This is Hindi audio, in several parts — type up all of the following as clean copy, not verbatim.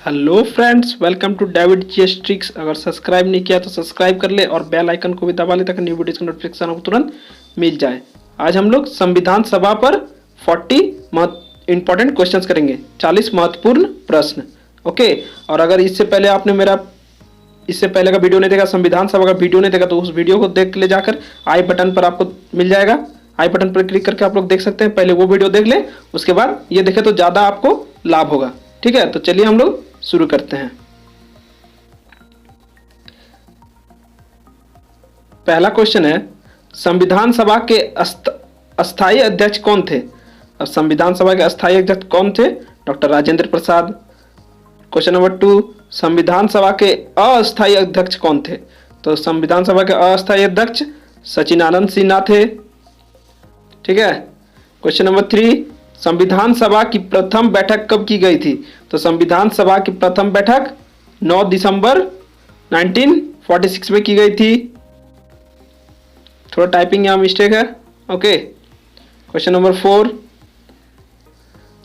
Hello friends, welcome to David GS Tricks. अगर सब्सक्राइब नहीं किया तो सब्सक्राइब कर ले और बेल आइकन को भी दबा ले ताकि न्यू वीडियोस का नोटिफिकेशन आपको तुरंत मिल जाए। आज हम लोग संविधान सभा पर 40 इंपॉर्टेंट क्वेश्चंस करेंगे, 40 महत्वपूर्ण प्रश्न। ओके, और अगर इससे पहले आपने मेरा इससे पहले का वीडियो नहीं देखा, संविधान सभा का वीडियो नहीं देखा, तो उस वीडियो को देख ले जाकर आई बटन पर आपको मिल जाएगा। आई बटन पर क्लिक करके आप लोग देख सकते हैं। पहले वो वीडियो देख ले, उसके बाद ये देखें तो ज़्यादा आपको लाभ होगा। ठीक है, तो चलिए हम लोग शुरू करते हैं। पहला क्वेश्चन है, संविधान सभा के अस्थायी अध्यक्ष कौन थे? अब संविधान सभा के अस्थायी अध्यक्ष कौन थे? Doctor Rajendra Prasad. Question number 2, संविधान सभा के अस्थायी अध्यक्ष कौन थे? तो संविधान सभा के अस्थायी अध्यक्ष सचिदानंद सिन्हा थे। ठीक है। क्वेश्चन नंबर 3, संविधान सभा की प्रथम बैठक कब की गई थी? तो संविधान सभा की प्रथम बैठक 9 दिसंबर 1946 में की गई थी। थोड़ा टाइपिंग यहाँ मिस्टेक है। ओके। क्वेश्चन नंबर 4,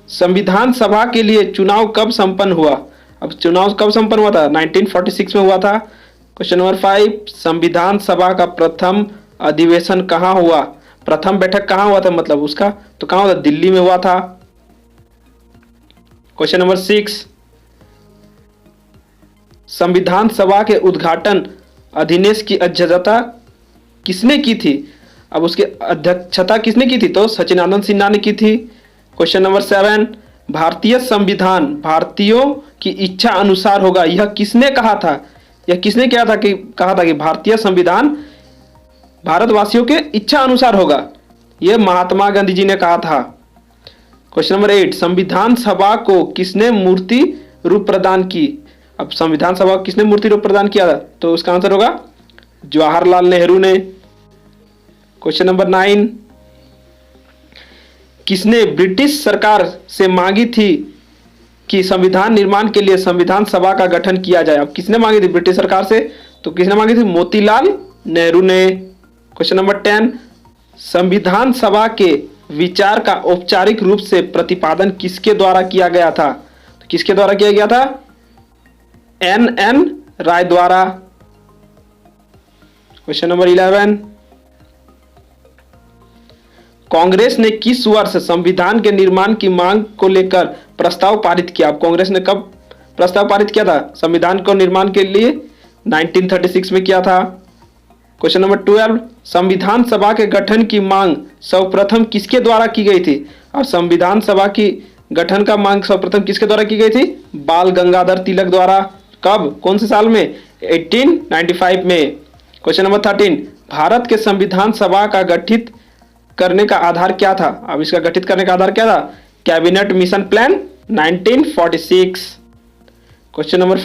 संविधान सभा के लिए चुनाव कब संपन्न हुआ? अब चुनाव कब संपन्न हुआ था? 1946 में हुआ था। क्वेश्चन नंबर 5, संविधान सभा का प्रथम अधिवेशन कहाँ हुआ? प्रथम बैठक कहाँ हुआ था, मतलब उसका तो कहाँ हुआ था? दिल्ली में हुआ था। क्वेश्चन नंबर 6, संविधान सभा के उद्घाटन अधिवेशन की अध्यक्षता किसने की थी? अब उसकी अध्यक्षता किसने की थी? तो सचिदानंद सिन्हा ने की थी। क्वेश्चन नंबर 7, भारतीय संविधान भारतीयों की इच्छा अनुसार होगा, यह किसने कहा था? यह किसने कहा था कि भारतीय संविधान भारतवासियों के इच्छा अनुसार होगा? यह महात्मा गांधी जी ने कहा था। क्वेश्चन नंबर 8, संविधान सभा को किसने मूर्ति रूप प्रदान की? अब संविधान सभा को किसने मूर्ति रूप प्रदान किया था? तो उसका आंसर होगा जवाहरलाल नेहरू ने। क्वेश्चन नंबर 9, किसने ब्रिटिश सरकार से मांगी थी कि संविधान निर्माण के लिए संविधान सभा का गठन किया जाए? अब किसने मांगी थी ब्रिटिश सरकार से? तो किसने मांगी थी? मोतीलाल नेहरू ने। क्वेश्चन नंबर 10, संविधान सभा के विचार का औपचारिक रूप से प्रतिपादन किसके द्वारा किया गया था? तो किसके द्वारा किया गया था? एन राय द्वारा। क्वेश्चन नंबर 11, कांग्रेस ने किस वर्ष संविधान के निर्माण की मांग को लेकर प्रस्ताव पारित किया? अब कांग्रेस ने कब प्रस्ताव पारित किया था संविधान को निर्माण के लिए? 1936 में किया था। क्वेश्चन नंबर 12, संविधान सभा के गठन की मांग सर्वप्रथम किसके द्वारा की गई थी? और संविधान सभा की गठन का मांग सर्वप्रथम किसके द्वारा की गई थी? बाल गंगाधर तिलक द्वारा। कब, कौन से साल में? 1895 में। क्वेश्चन नंबर 13, भारत के संविधान सभा का गठित करने का आधार क्या था? अब इसका गठित करने का आधार क्या था? Cabinet mission plan 1946। Question number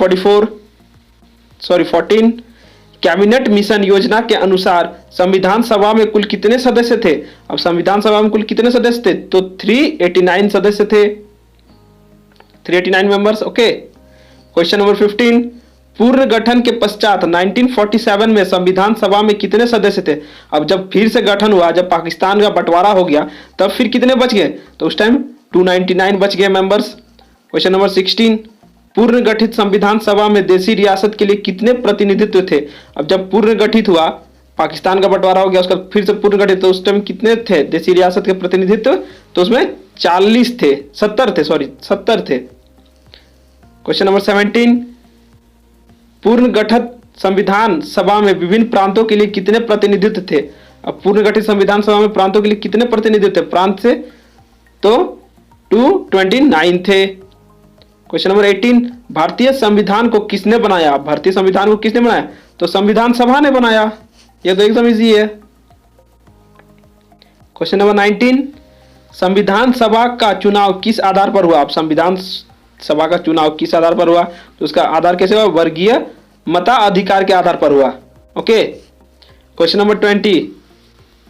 14, cabinet mission योजना के अनुसार संविधान सभा में कुल कितने सदस्य थे? अब संविधान सभा में कुल कितने सदस्य थे? तो 389 सदस्य थे, 389 मेंबर्स। ओके। क्वेश्चन नंबर 15, पूर्ण गठन के पश्चात 1947 में संविधान सभा में कितने सदस्य थे? अब जब फिर से गठन हुआ, जब पाकिस्तान का बंटवारा हो गया, तब फिर कितने बच गए? तो उस टाइम 299 बच गए मेंबर्स। क्वेश्चन नंबर 16, पूर्ण गठित संविधान सभा में देशी रियासत के लिए कितने प्रतिनिधित्व थे? अब जब पूर्ण गठित हुआ, पाकिस्तान का बंटवारा हो गया, उसका फिर से पूर्ण गठित, तो उस टाइम कितने थे देशी रियासत के प्रतिनिधित्व? तो उसमें 40 थे, 70 थे। क्वेश्चन नंबर 17, पूर्ण गठित संविधान सभा में विभिन्न प्रांतों के लिए कितने प्रतिनिधित्व थे? अब पूर्ण गठित संविधान सभा में प्रांतों के लिए कितने प्रतिनिधित्व थे प्रांत से? तो 229 थे। क्वेश्चन नंबर 18, भारतीय संविधान को किसने बनाया? भारतीय संविधान को किसने बनाया? तो संविधान सभा ने बनाया। यह तो एकदम इजी है। क्वेश्चन नंबर 19, संविधान सभा का चुनाव किस आधार पर हुआ? अब संविधान सभा का चुनाव किस आधार पर हुआ? तो उसका आधार कैसे हुआ? वर्गीय मताधिकार के आधार पर हुआ। ओके। क्वेश्चन नंबर 20,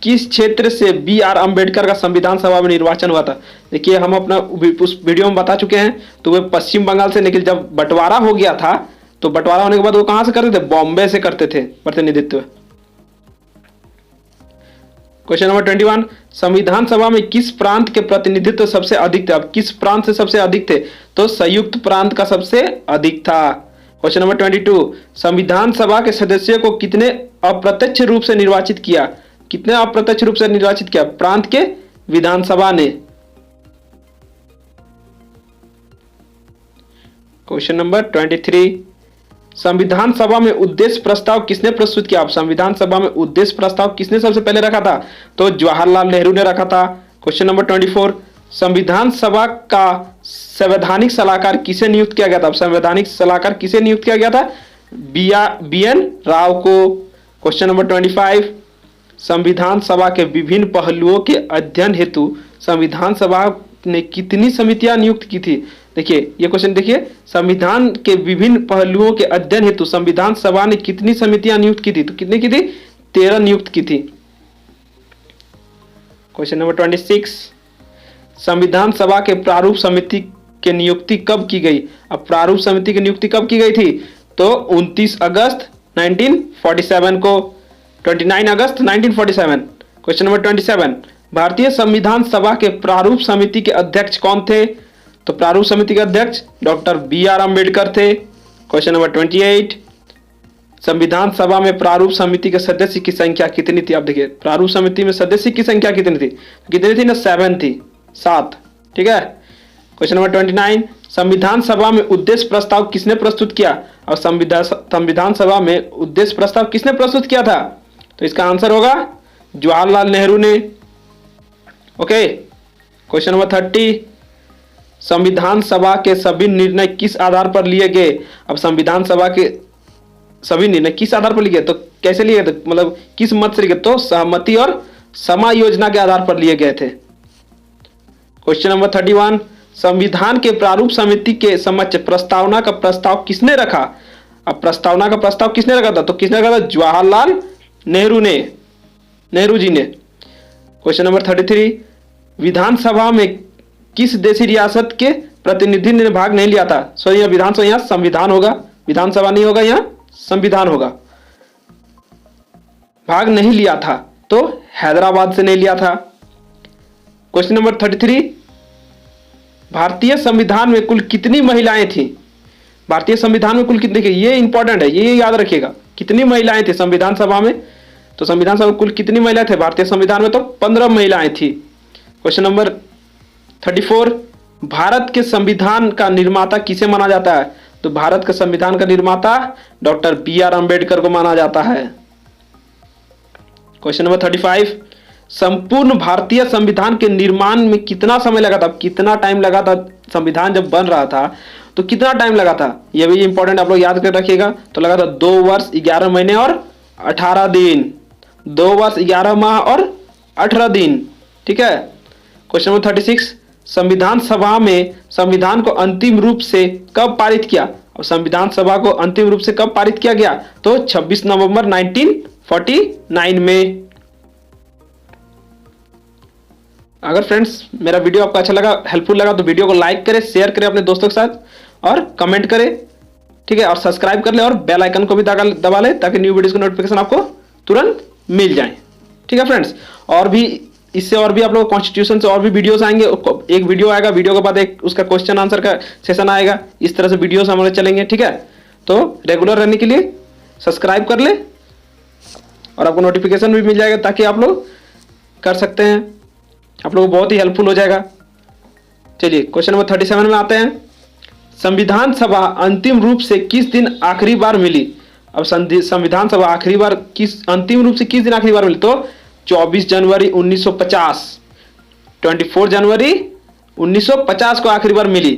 किस क्षेत्र से B.R. अम्बेडकर का संविधान सभा में निर्वाचन हुआ था? देखिए, हम अपना उस वीडियो में बता चुके हैं। तो वे पश्चिम बंगाल से, लेकिन जब बंटवारा हो गया था, तो बंटवारा होने के बाद वो कहां से करते थे? बॉम्बे से करते थे प्रतिनिधित्व। क्वेश्चन नंबर 21, संविधान सभा में किस प्रांत के प्रतिनिधित्व सबसे अधिक थे? अब किस प्रांत से सबसे अधिक थे? तो संयुक्त प्रांत का सबसे अधिक था। क्वेश्चन नंबर 22, संविधान सभा के सदस्यों को कितने अप्रत्यक्ष रूप से निर्वाचित किया? कितने अप्रत्यक्ष रूप से निर्वाचित किया? प्रांत के विधानसभा ने। क्वेश्चन नंबर 23, संविधान सभा में उद्देश्य प्रस्ताव किसने प्रस्तुत किया? संविधान सभा में उद्देश्य प्रस्ताव किसने सबसे पहले रखा था? तो जवाहरलाल नेहरू ने रखा था। क्वेश्चन नंबर 24, संविधान सभा का संवैधानिक सलाहकार किसे नियुक्त किया गया था? संवैधानिक सलाहकार किसे नियुक्त किया गया था? BN राव को। क्वेश्चन नंबर 25, संविधान सभा के विभिन्न पहलुओं के अध्ययन हेतु संविधान सभा ने कितनी समितियां नियुक्त की थी? देखिए ये क्वेश्चन देखिए, संविधान के विभिन्न पहलुओं के अध्ययन हेतु संविधान सभा ने कितनी समितियां नियुक्त की थी? तो कितनी की थी? 13 नियुक्त की थी। क्वेश्चन नंबर 26, संविधान सभा के प्रारूप समिति की नियुक्ति कब की गई? अब प्रारूप समिति की नियुक्ति कब की गई थी? तो 29 अगस्त 1947 को, 29 अगस्त 1947। क्वेश्चन नंबर 27, भारतीय संविधान सभा के प्रारूप समिति के अध्यक्ष कौन थे? तो प्रारूप समिति के अध्यक्ष डॉक्टर BR अम्बेडकर थे। क्वेश्चन नंबर 28, संविधान सभा में प्रारूप समिति के सदस्य की संख्या कितनी थी? अब देखिए प्रारूप समिति में सदस्य की संख्या कितनी थी? कितनी थी ना? 7 थी, 7। ठीक है। क्वेश्चन नंबर 29, संविधान सभा में उद्देश्य प्रस्ताव किसने प्रस्तुत किया? और संविधान सभा में उद्देश्य प्रस्ताव किसने प्रस्तुत किया था? तो इसका आंसर होगा जवाहरलाल नेहरू ने। ओके। क्वेश्चन नंबर 30, संविधान सभा के सभी निर्णय किस आधार पर लिए गए? अब संविधान सभा के सभी निर्णय किस आधार पर लिए गए? तो कैसे लिए गए थे? मतलब किस मत से लिए गए? तो सहमति और समायोजना के आधार पर लिए गए थे। क्वेश्चन नंबर 31, संविधान के प्रारूप समिति के समक्ष प्रस्तावना का प्रस्ताव किसने रखा? अब प्रस्तावना का प्रस्ताव किसने रखा था? तो किसने रखा था? जवाहरलाल नेहरू ने, नेहरू जी ने। क्वेश्चन नंबर 33, विधानसभा में किस देशी रियासत के प्रतिनिधि ने भाग नहीं लिया था? सो यह विधानसभा, यहां संविधान होगा, विधानसभा नहीं होगा, यहां संविधान होगा। भाग नहीं लिया था तो हैदराबाद से नहीं लिया था। क्वेश्चन नंबर 33, भारतीय संविधान में कुल कितनी महिलाएं थी? भारतीय संविधान में कुल कितनी? देखिए ये इंपॉर्टेंट है, ये याद रखिएगा। कितनी महिलाएं थी संविधान सभा में? तो संविधान सभा में कुल कितनी महिलाएं थे भारतीय संविधान में? तो 15 महिलाएं थी। क्वेश्चन नंबर 34, भारत के संविधान का निर्माता किसे माना जाता है? तो भारत के संविधान का निर्माता डॉक्टर BR अम्बेडकर को माना जाता है। क्वेश्चन नंबर 35, संपूर्ण भारतीय संविधान के निर्माण में कितना समय लगा था? कितना टाइम लगा था? संविधान जब बन रहा था तो कितना टाइम लगा था? यह भी इंपॉर्टेंट, आप लोग याद कर रखिएगा। तो लगा था 2 वर्ष 11 महीने और 18 दिन। 2 वर्ष 11 माह और 18 दिन। ठीक है। क्वेश्चन नंबर 36, संविधान सभा में संविधान को अंतिम रूप से कब पारित किया? और संविधान सभा को अंतिम रूप से कब पारित किया गया? तो 26 नवंबर 1949 में। अगर फ्रेंड्स मेरा वीडियो आपको अच्छा लगा, हेल्पफुल लगा, तो वीडियो को लाइक करें, शेयर करें अपने दोस्तों के साथ और कमेंट करें। ठीक है। और सब्सक्राइब कर ले और बेल आइकन को भी दबा ले ताकि न्यू वीडियोस की नोटिफिकेशन आपको तुरंत मिल जाए। ठीक है फ्रेंड्स। और भी इससे और भी आप लोग कॉन्स्टिट्यूशन से और भी वीडियोस आएंगे। एक वीडियो आएगा, वीडियो के बाद एक उसका क्वेश्चन आंसर का सेशन आएगा। इस तरह से वीडियोस हमारे चलेंगे। ठीक है। तो रेगुलर रहने के लिए सब्सक्राइब कर ले और आपको नोटिफिकेशन भी मिल जाएगा ताकि आप लोग कर सकते हैं। आप लोगों को बहुत ही हेल्पफुल हो जाएगा। चलिए क्वेश्चन नंबर 37 में आते हैं। संविधान सभा अंतिम रूप से किस दिन आखिरी बार मिली? अब संविधान सभा आखिरी बार अंतिम रूप से किस दिन आखिरी बार मिली? तो 24 जनवरी 1950, 24 जनवरी 1950 को आखिरी बार मिली।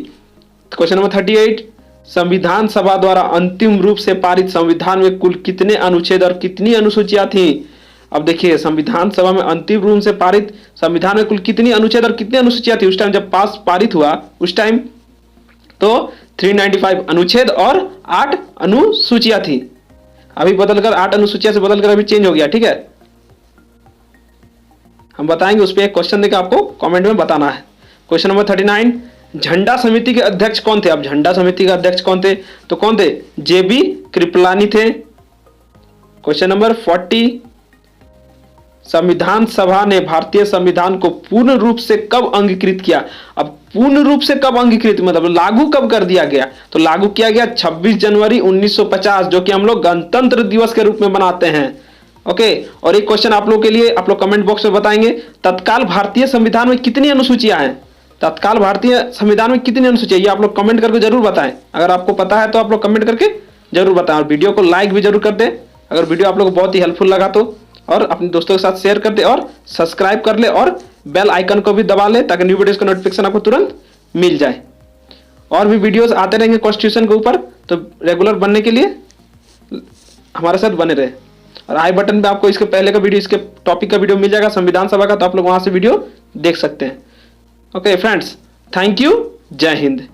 क्वेश्चन नंबर 38, संविधान सभा द्वारा अंतिम रूप से पारित संविधान में कुल कितने अनुच्छेद और कितनी अनुसूचियां थी? अब देखिए संविधान सभा में अंतिम रूप से पारित संविधान में कुल कितनी अनुच्छेद और कितनी अनुसूचियां थी उस टाइम जब पारित हुआ उस टाइम? तो 395 अनुच्छेद और 8 अनुसूचियां थी। अभी बदलकर 8 अनुसूचियां से बदलकर अभी चेंज हो गया। ठीक है। हम बताएंगे, उस पर एक क्वेश्चन देकर आपको कमेंट में बताना है। क्वेश्चन नंबर 39, झंडा समिति के अध्यक्ष कौन थे? अब झंडा समिति के अध्यक्ष कौन थे? तो कौन थे? JB कृपलानी थे। क्वेश्चन नंबर 40, संविधान सभा ने भारतीय संविधान को पूर्ण रूप से कब अंगीकृत किया? अब पूर्ण रूप से कब अंगीकृत मतलब लागू कब कर दिया गया? तो लागू किया गया 26 जनवरी 1950, जो कि हम लोग गणतंत्र दिवस के रूप में मनाते हैं। ओके, और एक क्वेश्चन आप लोग के लिए, आप लोग कमेंट बॉक्स में बताएंगे, तत्काल भारतीय संविधान में कितनी अनुसूचियां हैं? तत्काल भारतीय संविधान में कितनी अनुसूचियां, ये आप लोग कमेंट करके जरूर बताएं। अगर आपको पता है तो आप लोग कमेंट करके जरूर बताएं, और वीडियो को लाइक भी जरूर कर दें अगर वीडियो आप लोग को बहुत ही हेल्पफुल लगा तो, और अपने दोस्तों के साथ शेयर कर दे, और सब्सक्राइब कर ले, और बेल आइकन को भी दबा ले ताकि न्यू वीडियोस का नोटिफिकेशन आपको तुरंत मिल जाए। और भी वीडियोस आते रहेंगे कॉन्स्टिट्यूशन के ऊपर, तो रेगुलर बनने के लिए हमारे साथ बने रहे। और आई बटन पे आपको इसके पहले का वीडियो, इसके टॉपिक का वीडियो मिल जाएगा संविधान सभा का, तो आप लोग वहां से वीडियो देख सकते हैं। ओके फ्रेंड्स, थैंक यू, जय हिंद।